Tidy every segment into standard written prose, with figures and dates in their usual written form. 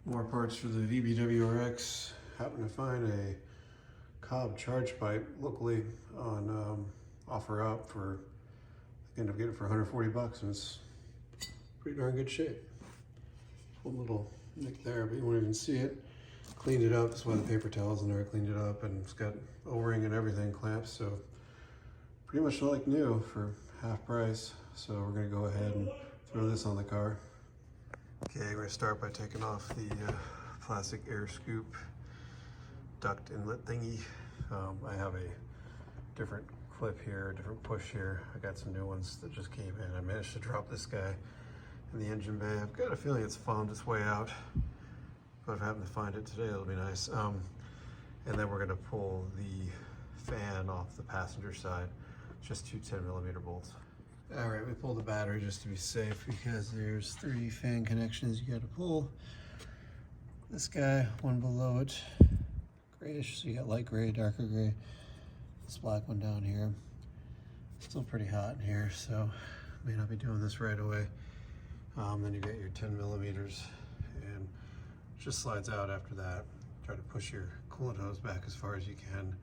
More parts for the WRX. Happened to find a Cobb charge pipe locally on OfferUp for, I ended up getting it for 140 bucks, and it's pretty darn good shape. One little nick there, but you won't even see it. Cleaned it up, that's why the paper towel's in there. I cleaned it up, and it's got O-ring and everything, clamps, so pretty much like new for half price. So we're gonna go ahead and throw this on the car. Okay, we're gonna start by taking off the plastic air scoop duct inlet thingy. I have a different clip here, a different push here. I got some new ones that just came in. I managed to drop this guy in the engine bay. I've got a feeling it's found its way out, but if I happen to find it today, it'll be nice. And then we're gonna pull the fan off the passenger side, just two 10mm bolts. All right, we pulled the battery just to be safe because there's 3 fan connections you got to pull. This guy, one below it, grayish, so you got light gray, darker gray. This black one down here. Still pretty hot in here, so may not be doing this right away. Then you got your 10mm, and it just slides out after that. Try to push your coolant hose back as far as you can.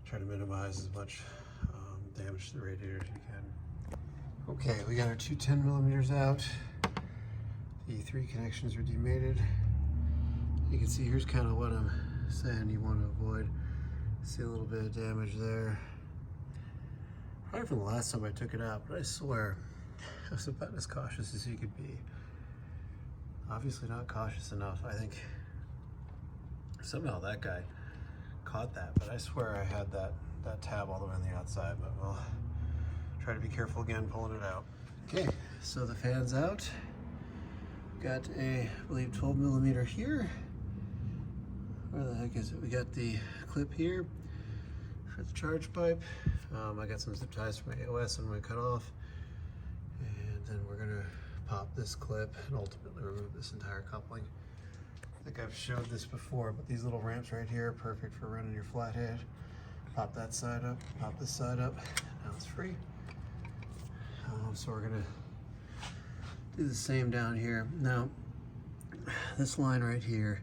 Try to minimize as much damage to the radiator as you can. Okay, we got our two 10mm out. The 3 connections are demated. You can see here's kind of what I'm saying you want to avoid. See a little bit of damage there. Probably from the last time I took it out, but I swear I was about as cautious as you could be. Obviously not cautious enough. I think somehow that guy caught that, but I swear I had that tab all the way on the outside, but we'll try to be careful again pulling it out. Okay, so the fan's out. Got a, I believe, 12mm here. Where the heck is it? We got the clip here for the charge pipe. I got some zip ties for my AOS I'm gonna cut off. And then we're gonna pop this clip and ultimately remove this entire coupling. I think I've showed this before, but these little ramps right here are perfect for running your flathead. Pop that side up, pop this side up, now it's free. So we're gonna do the same down here. Now, this line right here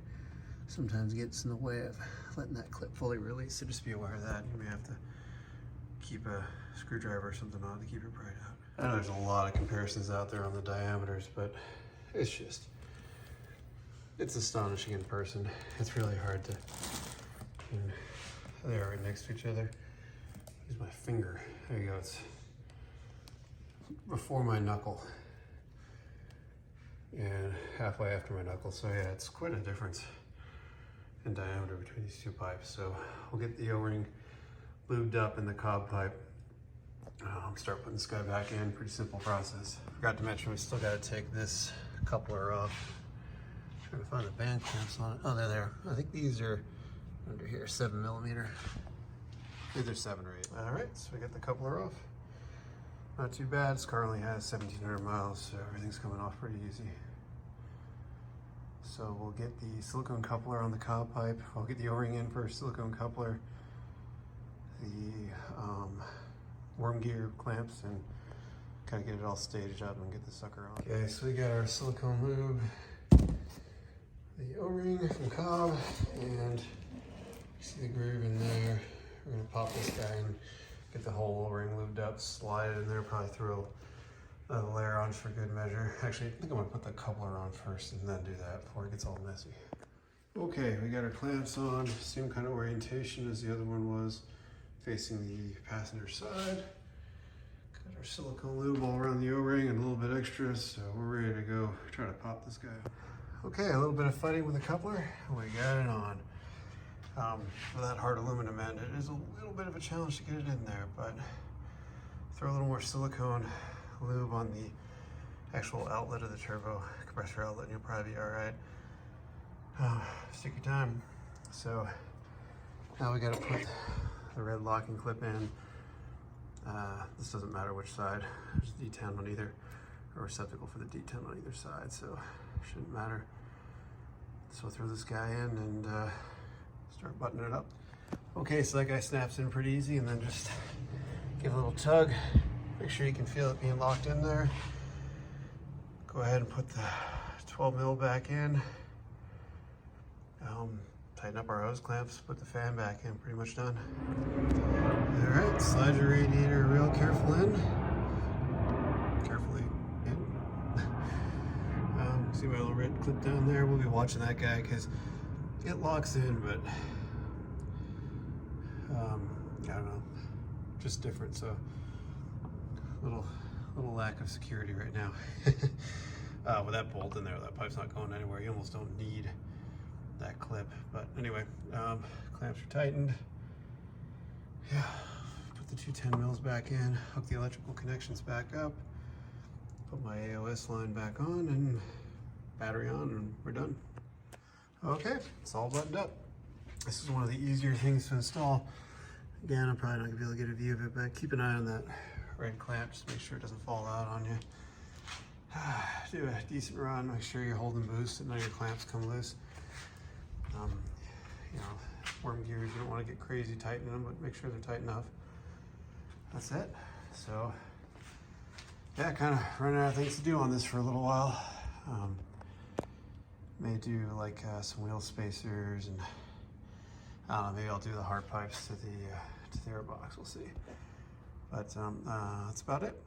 sometimes gets in the way of letting that clip fully release, so just be aware of that. You may have to keep a screwdriver or something on to keep it pried out. I know there's a lot of comparisons out there on the diameters, but it's astonishing in person. It's really hard to, they are right next to each other. Use my finger, there you go, it's before my knuckle and halfway after my knuckle. So yeah, it's quite a difference in diameter between these two pipes. So we'll get the O-ring lubed up in the Cobb pipe. Start putting this guy back in, pretty simple process. Forgot to mention we still got to take this coupler off. Trying to find the band clamps on it. Oh, they're there. I think these are under here, 7mm. Either 7 or 8. All right, so we got the coupler off. Not too bad. This car only has 1,700 miles, so everything's coming off pretty easy. So we'll get the silicone coupler on the Cobb pipe. I'll get the O-ring in for a silicone coupler, the worm gear clamps, and kind of get it all staged up and get the sucker on. Okay, so we got our silicone lube, the O-ring from Cobb, and you see the groove in there. We're gonna pop this guy in, get the whole O-ring lubed up, slide it in there, probably throw a layer on for good measure. Actually, I think I'm gonna put the coupler on first and then do that before it gets all messy. Okay, we got our clamps on, same kind of orientation as the other one was, facing the passenger side. Got our silicone lube all around the O-ring and a little bit extra, so we're ready to go try to pop this guy. Okay, a little bit of fighting with the coupler, and we got it on. For that hard aluminum end, it is a little bit of a challenge to get it in there, but throw a little more silicone lube on the actual outlet of the turbo, compressor outlet, and you'll probably be all right. Stick your time. So now we got to put the red locking clip in. This doesn't matter which side. There's a D10 on either, or receptacle for the D10 on either side, so shouldn't matter. So we'll throw this guy in and start buttoning it up. Okay, so that guy snaps in pretty easy, and then just give a little tug. Make sure you can feel it being locked in there. Go ahead and put the 12mm back in. Tighten up our hose clamps, put the fan back in, pretty much done. All right, slide your radiator real careful in. Carefully in. See my little red clip down there? We'll be watching that guy because it locks in, but I don't know, just different. So little lack of security right now. With that bolt in there, that pipe's not going anywhere. You almost don't need that clip. But anyway, clamps are tightened. Yeah, put the two 10 mils back in, hook the electrical connections back up, put my AOS line back on, and battery on, and we're done. Okay, it's all buttoned up. This is one of the easier things to install. Again, I'm probably not gonna be able to get a view of it, but keep an eye on that red clamp, just make sure it doesn't fall out on you. Do a decent run, make sure you're holding boost and none of your clamps come loose. You know, worm gears, you don't want to get crazy tightening them, but make sure they're tight enough. That's it. So, yeah, kind of running out of things to do on this for a little while. May do like some wheel spacers, and I don't know, maybe I'll do the hard pipes to the air box, we'll see. But that's about it.